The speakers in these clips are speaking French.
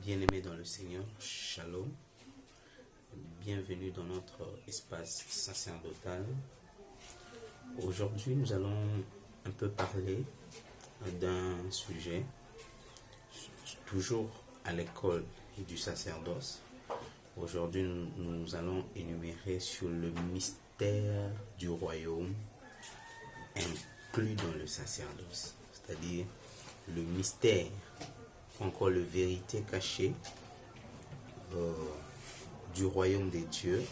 Bien-aimés dans le Seigneur, Shalom. Bienvenue dans notre espace sacerdotal. Aujourd'hui, nous allons un peu parler d'un sujet, toujours à l'école du sacerdoce. Aujourd'hui, nous allons énumérer sur le mystère du royaume inclus dans le sacerdoce, c'est-à-dire le mystère, encore le vérité cachée du royaume des dieux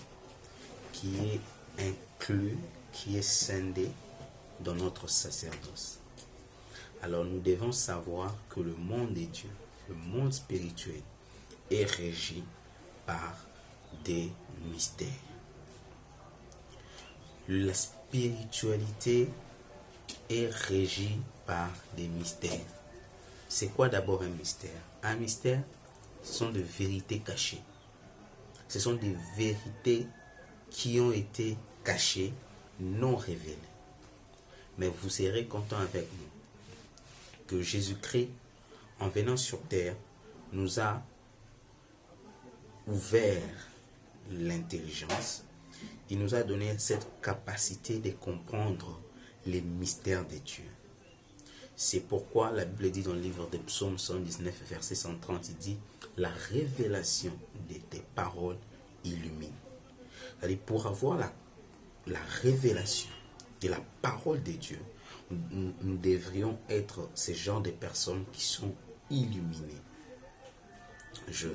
qui est inclus, qui est scindé dans notre sacerdoce. Alors nous devons savoir que le monde des dieux, le monde spirituel, est régi par des mystères. La spiritualité est régie par des mystères. C'est quoi d'abord un mystère? Un mystère, ce sont des vérités cachées. Ce sont des vérités qui ont été cachées, non révélées. Mais vous serez content avec nous que Jésus-Christ, en venant sur terre, nous a ouvert l'intelligence. Il nous a donné cette capacité de comprendre les mystères de Dieu. C'est pourquoi la Bible dit dans le livre des Psaumes 119, verset 130, il dit « La révélation de tes paroles illumine ». C'est-à-dire, pour avoir la révélation de la parole de Dieu, nous devrions être ces genres de personnes qui sont illuminées. Je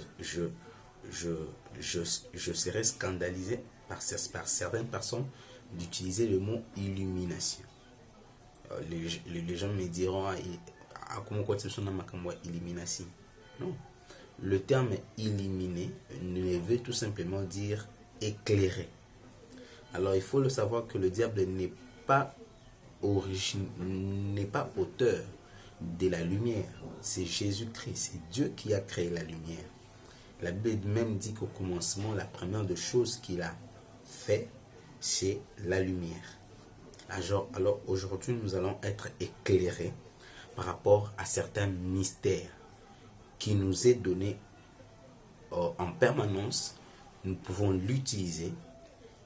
serais scandalisé par certaines personnes d'utiliser le mot illumination. Les gens me diront illumination. Non. Le terme illuminé ne veut tout simplement dire éclairer. Alors il faut le savoir que le diable n'est pas auteur de la lumière. C'est Jésus-Christ, c'est Dieu qui a créé la lumière. La Bible même dit qu'au commencement, la première des choses qu'il a fait, c'est la lumière. Alors aujourd'hui, nous allons être éclairés par rapport à certains mystères qui nous est donné en permanence. Nous pouvons l'utiliser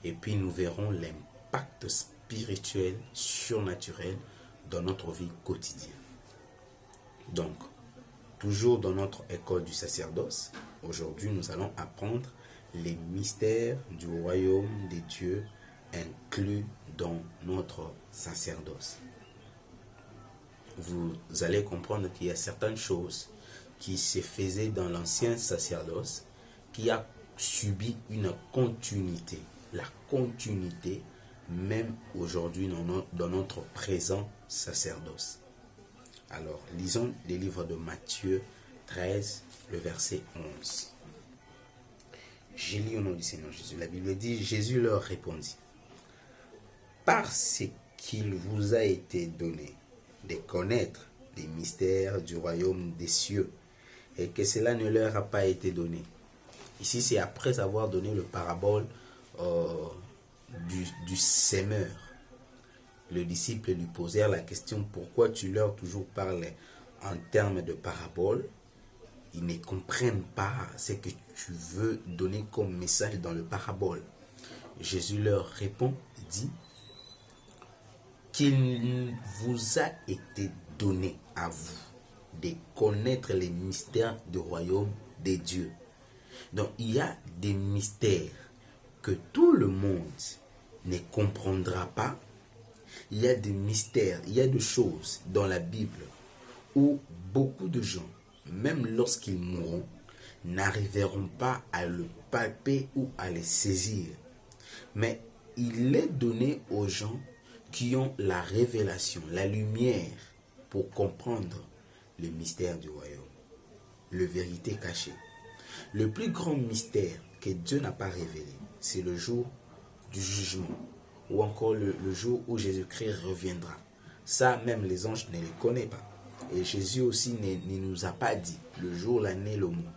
et puis nous verrons l'impact spirituel, surnaturel dans notre vie quotidienne. Donc, toujours dans notre école du sacerdoce, aujourd'hui nous allons apprendre les mystères du royaume des dieux inclus dans notre sacerdoce. Vous allez comprendre qu'il y a certaines choses qui se faisaient dans l'ancien sacerdoce qui a subi une continuité. La continuité même aujourd'hui dans notre présent sacerdoce. Alors, lisons les livres de Matthieu 13, le verset 11. J'ai lu au nom du Seigneur Jésus. La Bible dit, Jésus leur répondit, parce qu'il vous a été donné de connaître les mystères du royaume des cieux et que cela ne leur a pas été donné. Ici, c'est après avoir donné le parabole du semeur. Le disciple lui posait la question, pourquoi tu leur toujours parles en termes de parabole? Ils ne comprennent pas ce que tu veux donner comme message dans le parabole. Jésus leur répond, dit, qu'il vous a été donné à vous de connaître les mystères du royaume des dieux. Donc il y a des mystères que tout le monde ne comprendra pas. Il y a des mystères, il y a des choses dans la Bible où beaucoup de gens, même lorsqu'ils mourront, n'arriveront pas à le palper ou à le saisir. Mais il est donné aux gens qui ont la révélation, la lumière pour comprendre le mystère du royaume, la vérité cachée. Le plus grand mystère que Dieu n'a pas révélé, c'est le jour du jugement ou encore le jour où Jésus-Christ reviendra. Ça, même les anges ne le connaissent pas. Et Jésus aussi ne nous a pas dit le jour, l'année, le mois.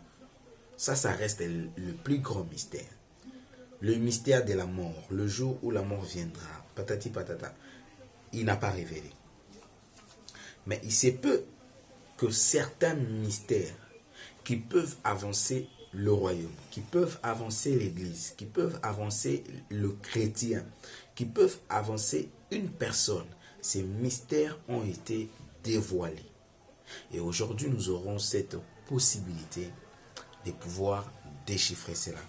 Ça reste le plus grand mystère. Le mystère de la mort, le jour où la mort viendra, patati patata, il n'a pas révélé. Mais il se peut que certains mystères qui peuvent avancer le royaume, qui peuvent avancer l'Église, qui peuvent avancer le chrétien, qui peuvent avancer une personne. Ces mystères ont été dévoilés. Et aujourd'hui, nous aurons cette possibilité de pouvoir déchiffrer cela.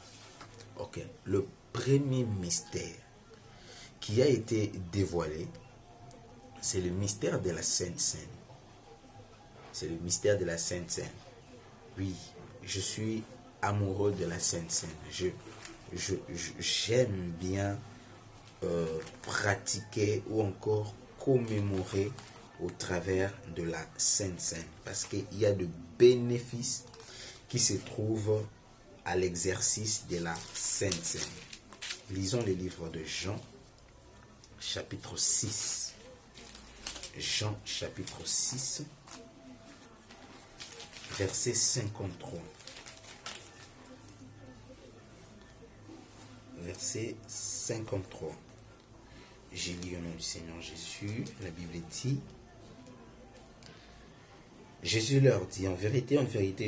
Ok. Le premier mystère qui a été dévoilé, c'est le mystère de la Sainte Seine. C'est le mystère de la Sainte Seine. Oui, je suis amoureux de la Sainte Seine. J'aime bien pratiquer ou encore commémorer au travers de la Sainte Seine. Parce qu'il y a de bénéfices qui se trouvent à l'exercice de la Sainte Seine. Lisons le livre de Jean, chapitre 6. Jean, chapitre 6, verset 53. Verset 53. J'ai lu au nom du Seigneur Jésus. La Bible dit, Jésus leur dit, en vérité,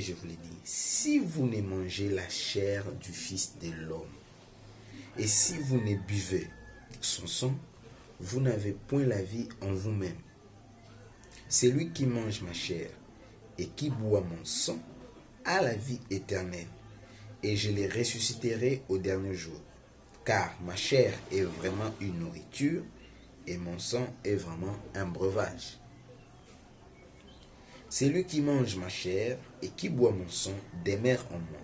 je vous le dis, si vous ne mangez la chair du Fils de l'homme, et si vous ne buvez son sang, vous n'avez point la vie en vous-même. Celui qui mange ma chair et qui boit mon sang a la vie éternelle, et je les ressusciterai au dernier jour. Car ma chair est vraiment une nourriture, et mon sang est vraiment un breuvage. Celui qui mange ma chair et qui boit mon sang demeure en moi,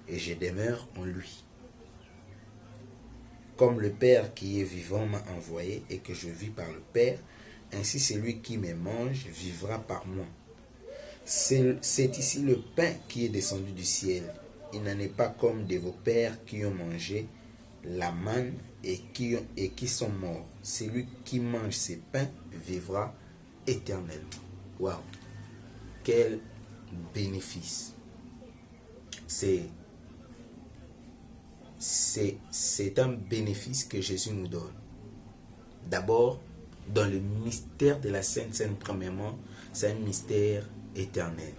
et je demeure en lui. Comme le Père qui est vivant m'a envoyé et que je vis par le Père, ainsi celui qui me mange vivra par moi. C'est ici le pain qui est descendu du ciel. Il n'en est pas comme de vos pères qui ont mangé la manne et qui sont morts. Celui qui mange ces pains vivra éternellement. Waouh! Quel bénéfice! C'est un bénéfice que Jésus nous donne. D'abord, dans le mystère de la Sainte Seine, premièrement, c'est un mystère éternel.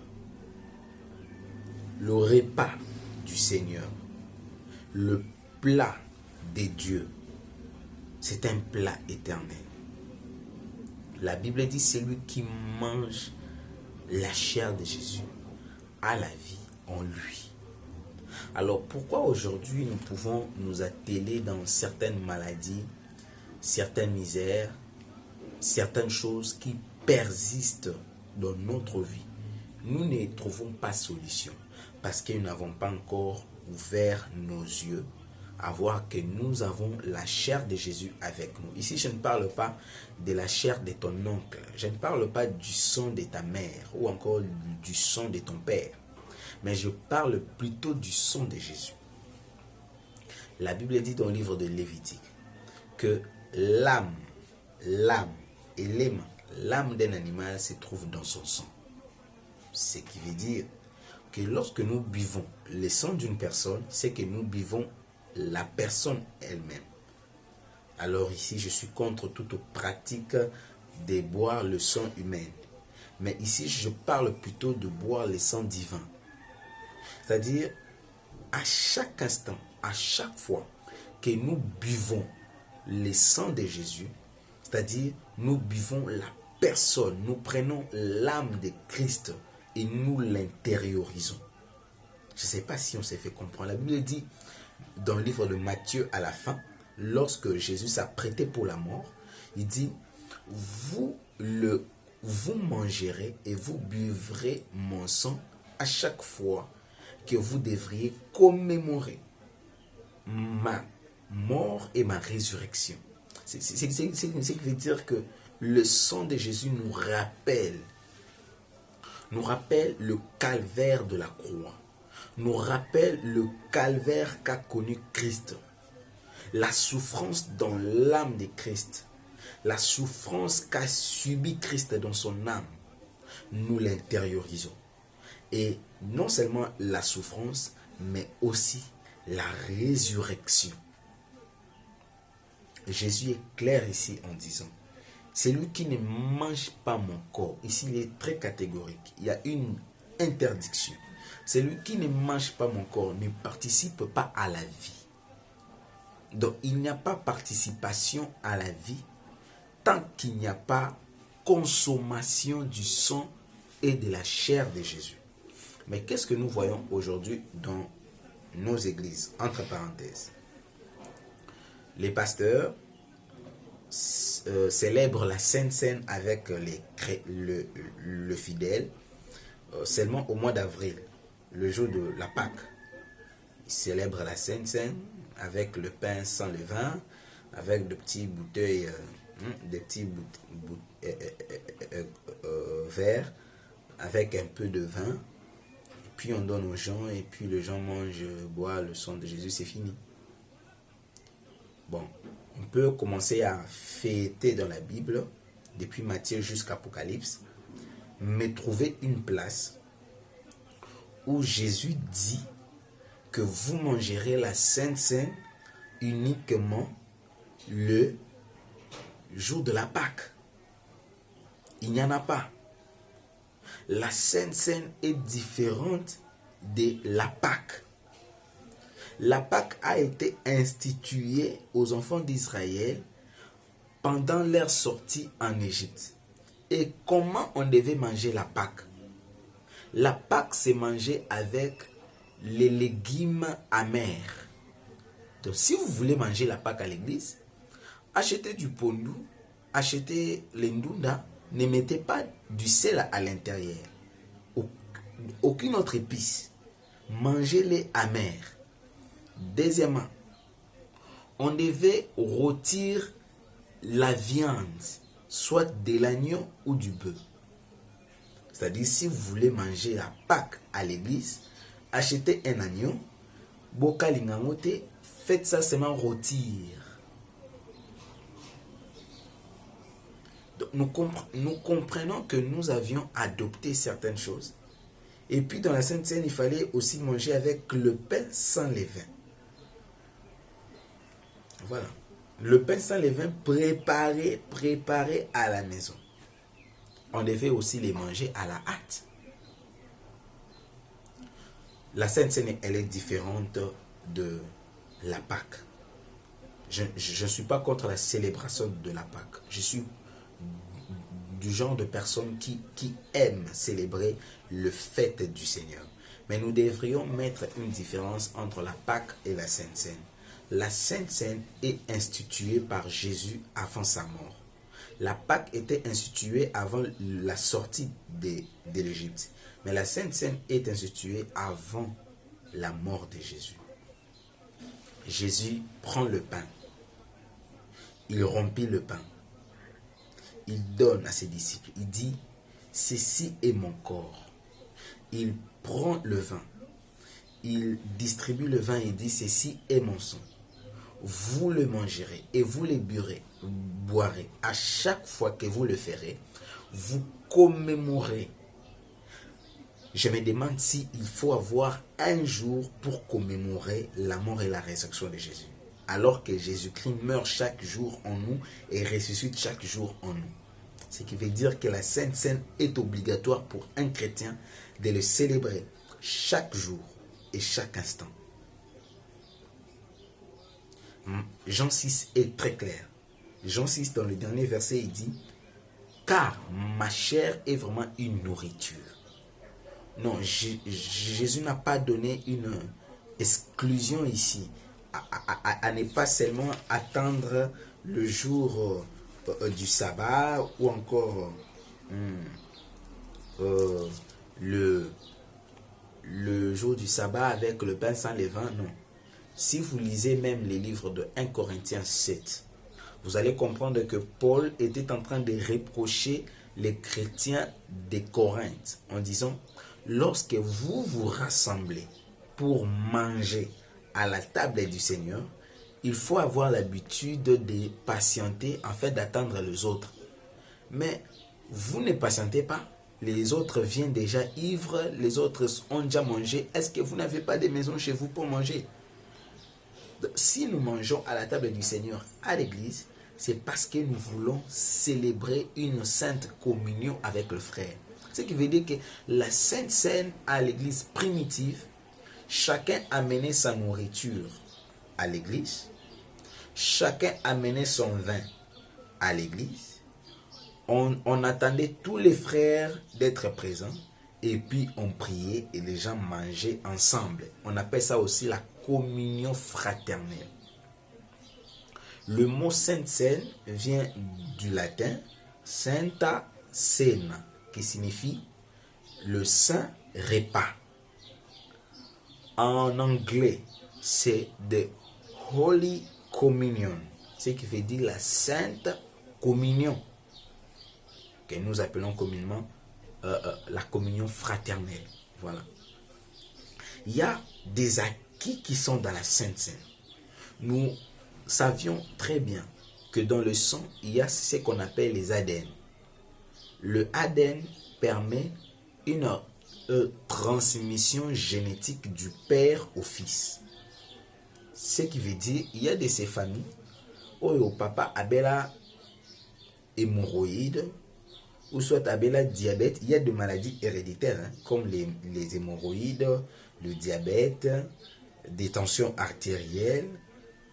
Le repas du Seigneur, le plat de Dieu, c'est un plat éternel. La Bible dit, celui qui mange la chair de Jésus a la vie en lui. Alors pourquoi aujourd'hui nous pouvons nous atteler dans certaines maladies, certaines misères, certaines choses qui persistent dans notre vie? Nous ne trouvons pas solution parce que nous n'avons pas encore ouvert nos yeux à voir que nous avons la chair de Jésus avec nous. Ici, je ne parle pas de la chair de ton oncle. Je ne parle pas du sang de ta mère ou encore du sang de ton père. Mais je parle plutôt du sang de Jésus. La Bible dit dans le livre de Lévitique que l'âme et l'aimant, l'âme d'un animal se trouve dans son sang. Ce qui veut dire que lorsque nous buvons le sang d'une personne, c'est que nous buvons la personne elle-même. Alors ici, je suis contre toute pratique de boire le sang humain. Mais ici, je parle plutôt de boire le sang divin. C'est-à-dire, à chaque instant, à chaque fois que nous buvons le sang de Jésus, c'est-à-dire, nous buvons la personne, nous prenons l'âme de Christ et nous l'intériorisons. Je ne sais pas si on s'est fait comprendre. La Bible dit, dans le livre de Matthieu, à la fin, lorsque Jésus s'apprêtait pour la mort, il dit, vous mangerez et vous buvrez mon sang à chaque fois que vous devriez commémorer ma mort et ma résurrection. C'est ce qui veut dire que le sang de Jésus nous rappelle le calvaire de la croix, nous rappelle le calvaire qu'a connu Christ, la souffrance dans l'âme de Christ, la souffrance qu'a subi Christ dans son âme. Nous l'intériorisons. Et non seulement la souffrance, mais aussi la résurrection. Jésus est clair ici en disant, celui qui ne mange pas mon corps, ici il est très catégorique, il y a une interdiction. celui qui ne mange pas mon corps ne participe pas à la vie. Donc il n'y a pas participation à la vie tant qu'il n'y a pas consommation du sang et de la chair de Jésus. Mais qu'est-ce que nous voyons aujourd'hui dans nos églises? Entre parenthèses, les pasteurs célèbrent la Sainte Seine avec le fidèle seulement au mois d'avril, le jour de la Pâque. Ils célèbrent la Sainte Seine avec le pain sans levain, avec de petits bouteilles, verres, avec un peu de vin. Et puis on donne aux gens, et puis les gens mangent, boivent le sang de Jésus, c'est fini. Bon, on peut commencer à fêter dans la Bible, depuis Matthieu jusqu'à Apocalypse, mais trouver une place où Jésus dit que vous mangerez la Sainte Seine uniquement le jour de la Pâque. Il n'y en a pas. La Sainte Seine est différente de la Pâque. La Pâque a été instituée aux enfants d'Israël pendant leur sortie en Égypte. Et comment on devait manger la Pâque? La Pâque se mangeait avec les légumes amers. Donc si vous voulez manger la Pâque à l'église, achetez du pondu, achetez l'endunda, ne mettez pas du sel à l'intérieur. Aucune autre épice. Mangez-les amers. Deuxièmement, on devait rôtir la viande, soit de l'agneau ou du bœuf. C'est-à-dire, si vous voulez manger la Pâque à l'église, achetez un agneau, bokalingangote, faites ça seulement rôtir. Donc, nous comprenons que nous avions adopté certaines choses. Et puis dans la Sainte Seine, il fallait aussi manger avec le pain sans levain. Voilà. Le pain sans levain préparé à la maison. On devait aussi les manger à la hâte. La Sainte Seine, elle est différente de la Pâque. Je ne suis pas contre la célébration de la Pâque. Je suis du genre de personne qui aime célébrer le fête du Seigneur. Mais nous devrions mettre une différence entre la Pâque et la Sainte Seine. La Sainte Seine est instituée par Jésus avant sa mort. La Pâque était instituée avant la sortie de l'Égypte. Mais la Sainte Seine est instituée avant la mort de Jésus. Jésus prend le pain. Il rompit le pain. Il donne à ses disciples. Il dit, ceci est mon corps. Il prend le vin. Il distribue le vin et dit, ceci est mon sang. Vous le mangerez et vous le boirez. À chaque fois que vous le ferez, vous commémorez. Je me demande s'il faut avoir un jour pour commémorer la mort et la résurrection de Jésus. Alors que Jésus-Christ meurt chaque jour en nous et ressuscite chaque jour en nous. Ce qui veut dire que la Sainte Seine est obligatoire pour un chrétien de le célébrer chaque jour et chaque instant. Jean 6 est très clair. Jean 6, dans le dernier verset, il dit « Car ma chair est vraiment une nourriture. » Non, Jésus n'a pas donné une exclusion ici. À ne pas seulement attendre le jour du sabbat ou encore le jour du sabbat avec le pain sans levain, non. Si vous lisez même les livres de 1 Corinthiens 7, vous allez comprendre que Paul était en train de reprocher les chrétiens de Corinthe en disant, lorsque vous vous rassemblez pour manger à la table du Seigneur, il faut avoir l'habitude de patienter afin d'attendre les autres. Mais vous ne patientez pas. Les autres viennent déjà ivres, les autres ont déjà mangé. Est-ce que vous n'avez pas de maison chez vous pour manger? Si nous mangeons à la table du Seigneur à l'église, c'est parce que nous voulons célébrer une sainte communion avec le frère. Ce qui veut dire que la Sainte Seine à l'église primitive, chacun amenait sa nourriture à l'église, chacun amenait son vin à l'église. On attendait tous les frères d'être présents et puis on priait et les gens mangeaient ensemble. On appelle ça aussi la communion fraternelle. Le mot Sainte Seine vient du latin Sancta Cena, qui signifie le saint repas. En anglais, c'est the Holy Communion, ce qui veut dire la Sainte Communion, que nous appelons communément la communion fraternelle. Voilà. Il y a des acquis qui sont dans la Sainte Seine. Nous savions très bien que dans le sang, il y a ce qu'on appelle les ADN. Le ADN permet une transmission génétique du père au fils. Ce qui veut dire, il y a de ces familles où le papa a la hémorroïde ou soit a la diabète. Il y a des maladies héréditaires comme les hémorroïdes, le diabète, des tensions artérielles.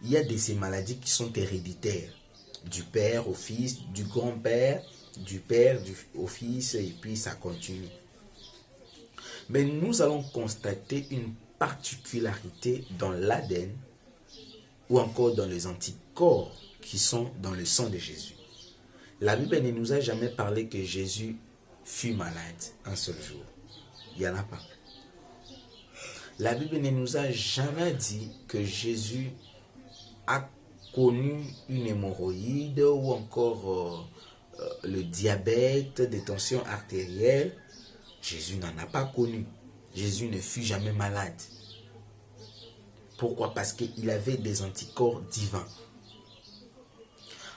Il y a de ces maladies qui sont héréditaires, du père au fils, du grand-père, du père au fils, et puis ça continue. Mais nous allons constater une particularité dans l'ADN ou encore dans les anticorps qui sont dans le sang de Jésus. La Bible ne nous a jamais parlé que Jésus fut malade un seul jour. Il n'y en a pas. La Bible ne nous a jamais dit que Jésus a connu une hémorroïde ou encore le diabète, des tensions artérielles. Jésus n'en a pas connu. Jésus ne fut jamais malade. Pourquoi? Parce qu'il avait des anticorps divins.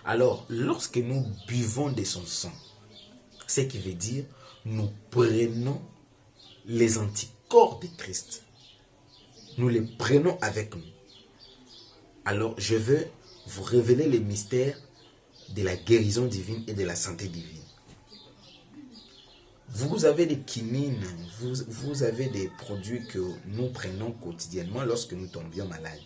Alors, lorsque nous buvons de son sang, ce qui veut dire, nous prenons les anticorps de Christ. Nous les prenons avec nous. Alors, je veux vous révéler les mystères de la guérison divine et de la santé divine. Vous avez des kinines, vous avez des produits que nous prenons quotidiennement lorsque nous tombions malades.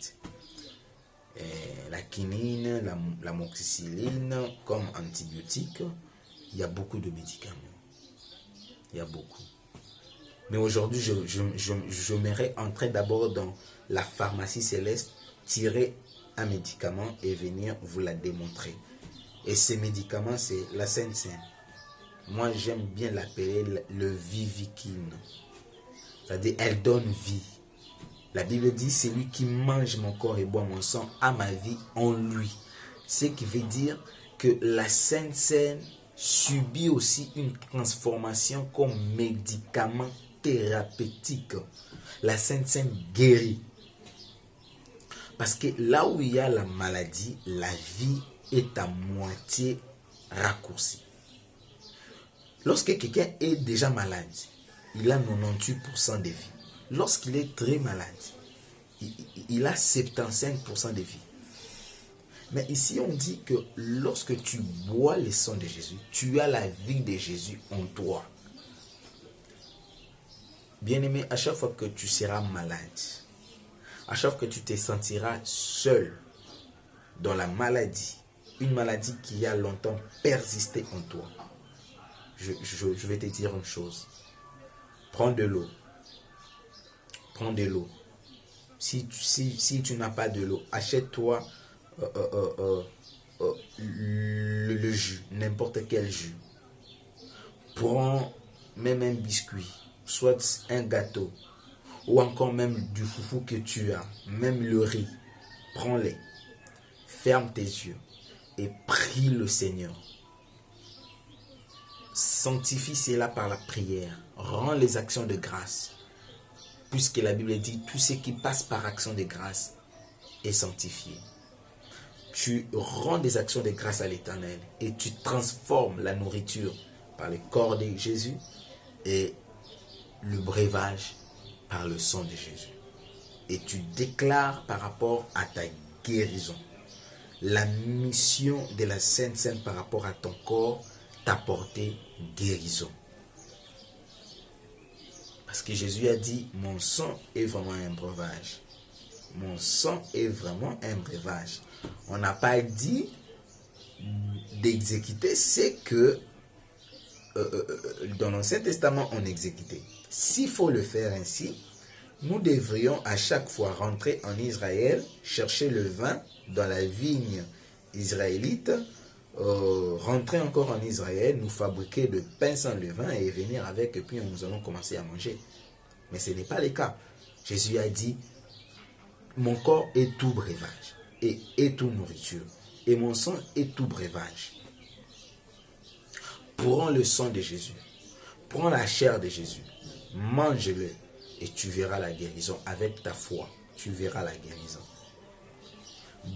La quinine, l'amoxicilline comme antibiotique, il y a beaucoup de médicaments. Il y a beaucoup. Mais aujourd'hui, j'aimerais entrer d'abord dans la pharmacie céleste, tirer un médicament et venir vous la démontrer. Et ce médicament, c'est la Sainte Seine. Moi, j'aime bien l'appeler le viviquine. C'est-à-dire, elle donne vie. La Bible dit, c'est lui qui mange mon corps et boit mon sang a ma vie en lui. Ce qui veut dire que la Sainte Seine subit aussi une transformation comme médicament thérapeutique. La Sainte Seine guérit. Parce que là où il y a la maladie, la vie est à moitié raccourcie. Lorsque quelqu'un est déjà malade, il a 98% de vie. Lorsqu'il est très malade, il a 75% de vie. Mais ici, on dit que lorsque tu bois le sang de Jésus, tu as la vie de Jésus en toi. Bien-aimé, à chaque fois que tu seras malade, à chaque fois que tu te sentiras seul dans la maladie, une maladie qui a longtemps persisté en toi, je vais te dire une chose. Prends de l'eau. Prends de l'eau. Si tu n'as pas de l'eau, achète-toi le jus, n'importe quel jus. Prends même un biscuit, soit un gâteau, ou encore même du foufou que tu as, même le riz. Prends-les, ferme tes yeux et prie le Seigneur. Sanctifie cela par la prière. Rends les actions de grâce. Puisque la Bible dit, tout ce qui passe par action de grâce est sanctifié. Tu rends des actions de grâce à l'Éternel et tu transformes la nourriture par le corps de Jésus et le breuvage par le sang de Jésus. Et tu déclares par rapport à ta guérison la mission de la Sainte Seine par rapport à ton corps, t'apporter guérison. Parce que Jésus a dit, mon sang est vraiment un breuvage. Mon sang est vraiment un breuvage. On n'a pas dit d'exécuter ce que dans l'Ancien Testament on exécutait. S'il faut le faire ainsi, nous devrions à chaque fois rentrer en Israël, chercher le vin dans la vigne israélite, rentrer encore en Israël, nous fabriquer de pain sans levain et venir avec, et puis nous allons commencer à manger. Mais ce n'est pas le cas. Jésus a dit, mon corps est tout breuvage et est tout nourriture, et mon sang est tout breuvage. Prends le sang de Jésus, prends la chair de Jésus, mange-le et tu verras la guérison. Avec ta foi, tu verras la guérison.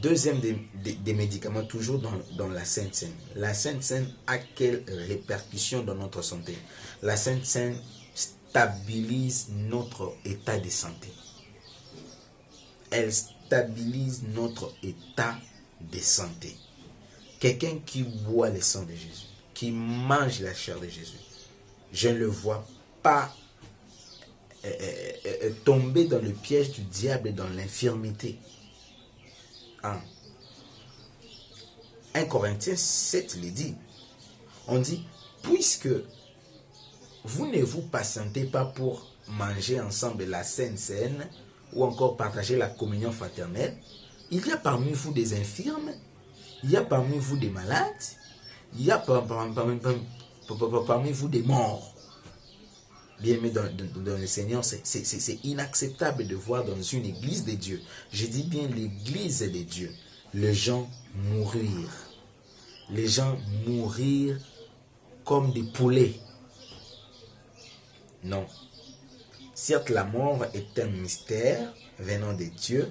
Deuxième des médicaments, toujours dans la Sainte Seine. La Sainte Seine a quelle répercussion dans notre santé? La Sainte Seine stabilise notre état de santé. Elle stabilise notre état de santé. Quelqu'un qui boit le sang de Jésus, qui mange la chair de Jésus, je ne le vois pas tomber dans le piège du diable et dans l'infirmité. 1 Corinthiens 7 le dit. On dit, puisque vous ne vous patientez pas pour manger ensemble la Sainte Seine ou encore partager la communion fraternelle, il y a parmi vous des infirmes, il y a parmi vous des malades, il y a parmi vous des morts. Bien aimé dans le Seigneur, c'est inacceptable de voir dans une église de Dieu, je dis bien l'église de Dieu, les gens mourir. Les gens mourir comme des poulets. Non. Certes, la mort est un mystère venant de Dieu,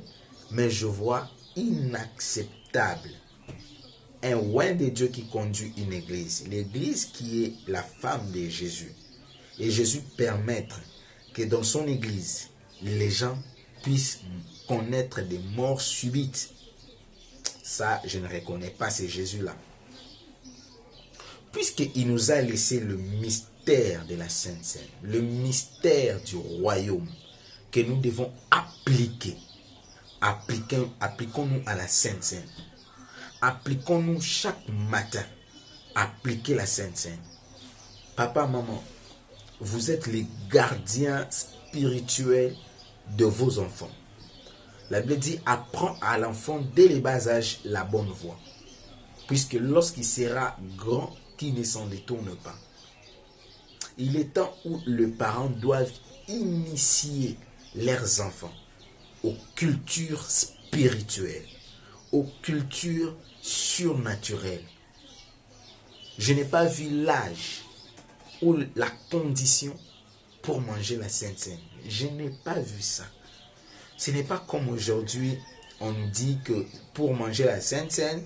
mais je vois inacceptable un oint de Dieu qui conduit une église. L'église qui est la femme de Jésus. Et Jésus permettre que dans son église, les gens puissent connaître des morts subites. Ça, je ne reconnais pas ces Jésus-là. Puisqu'il nous a laissé le mystère de la Sainte Seine, le mystère du royaume que nous devons appliquer. Appliquons-nous à la Sainte Seine. Appliquons-nous chaque matin. Appliquez la Sainte Seine. Papa, maman, vous êtes les gardiens spirituels de vos enfants. La Bible dit, apprends à l'enfant dès le bas âge la bonne voie. Puisque lorsqu'il sera grand, qu'il ne s'en détourne pas. Il est temps où les parents doivent initier leurs enfants aux cultures spirituelles, aux cultures surnaturelles. Je n'ai pas vu l'âge ou la condition pour manger la Sainte Seine. Je n'ai pas vu ça. Ce n'est pas comme aujourd'hui, on dit que pour manger la Sainte Seine,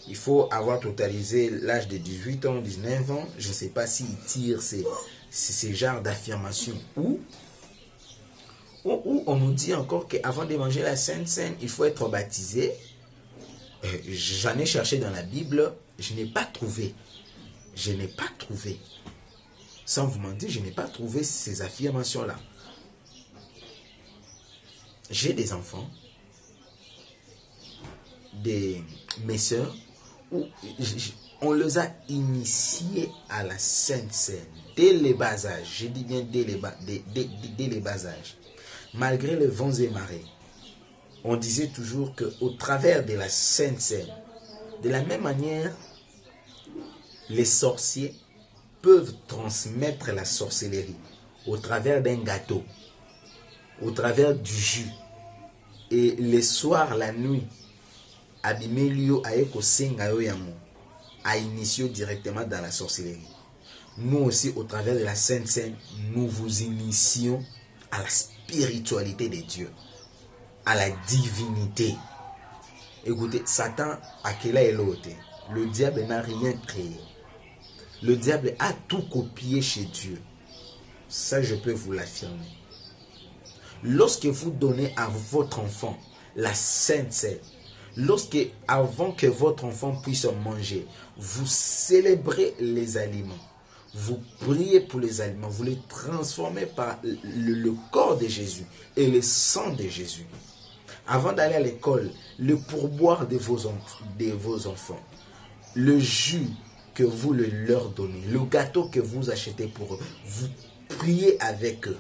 il faut avoir totalisé l'âge de 18 ans, 19 ans. Je ne sais pas s'ils tirent ces genres d'affirmations. Ou on nous dit encore qu'avant de manger la Sainte Seine, il faut être baptisé. J'en ai cherché dans la Bible, je n'ai pas trouvé. Je n'ai pas trouvé. Sans vous mentir, je n'ai pas trouvé ces affirmations-là. J'ai des enfants, mes soeurs, où on les a initiés à la Sainte Seine dès les bas âges. Je dis bien dès les bas âges. Malgré les vents et marées, on disait toujours qu'au travers de la Sainte Seine, de la même manière, les sorciers peuvent transmettre la sorcellerie au travers d'un gâteau, au travers du jus. Et le soir, la nuit, Abimelio a initié directement dans la sorcellerie. Nous aussi, au travers de la Sainte Seine, nous vous initions à la spiritualité de Dieu, à la divinité. Écoutez, Satan a quel est l'autre? Le diable n'a rien créé. Le diable a tout copié chez Dieu. Ça, je peux vous l'affirmer. Lorsque vous donnez à votre enfant la Sainte Seine, avant que votre enfant puisse manger, vous célébrez les aliments, vous priez pour les aliments, vous les transformez par le corps de Jésus et le sang de Jésus. Avant d'aller à l'école, le pourboire de vos enfants, le jus que vous leur donnez, le gâteau que vous achetez pour eux, vous priez avec eux.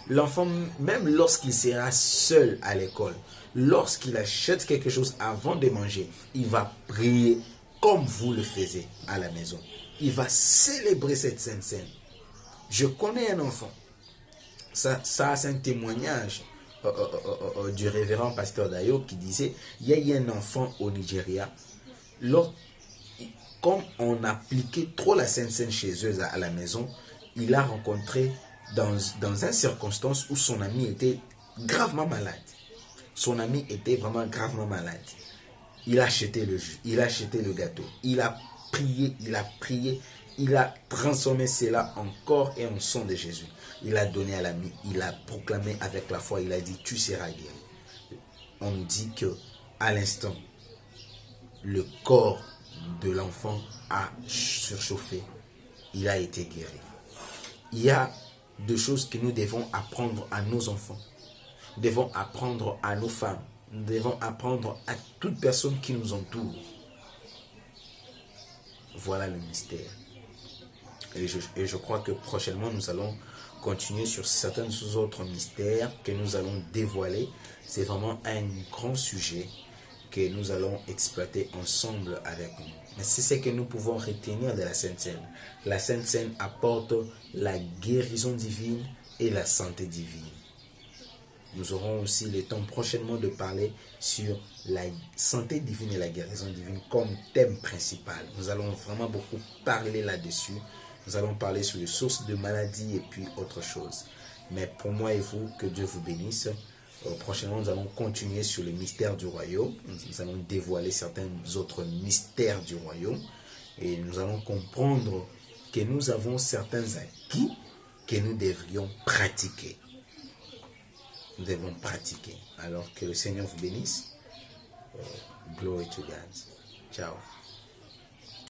L'enfant, même lorsqu'il sera seul à l'école, lorsqu'il achète quelque chose avant de manger, il va prier comme vous le faisiez à la maison. Il va célébrer cette sainte scène. Je connais un enfant. Ça c'est un témoignage du révérend pasteur Dayo qui disait, il y a eu un enfant au Nigeria, comme on appliquait trop la sainte scène chez eux à la maison, il a rencontré dans une circonstance où son ami était gravement malade. Son ami était vraiment gravement malade. Il a acheté le jus, il a acheté le gâteau, il a prié, il a transformé cela en corps et en sang de Jésus. Il a donné à l'ami, il a proclamé avec la foi, il a dit, tu seras guéri. On nous dit que à l'instant, le corps de l'enfant a surchauffé, il a été guéri. Il y a deux choses que nous devons apprendre à nos enfants. Nous devons apprendre à nos femmes. Nous devons apprendre à toute personne qui nous entoure. Voilà le mystère. Et je crois que prochainement, nous allons continuer sur certains autres mystères que nous allons dévoiler. C'est vraiment un grand sujet que nous allons exploiter ensemble avec nous. Mais c'est ce que nous pouvons retenir de la Sainte Seine. La Sainte Seine apporte la guérison divine et la santé divine. Nous aurons aussi le temps prochainement de parler sur la santé divine et la guérison divine comme thème principal. Nous allons vraiment beaucoup parler là-dessus. Nous allons parler sur les sources de maladies et puis autre chose. Mais pour moi et vous, que Dieu vous bénisse. Prochainement, nous allons continuer sur les mystères du royaume. Nous allons dévoiler certains autres mystères du royaume. Et nous allons comprendre que nous avons certains acquis que nous devrions pratiquer. Nous devons pratiquer. Alors que le Seigneur vous bénisse. Glory to God. Ciao.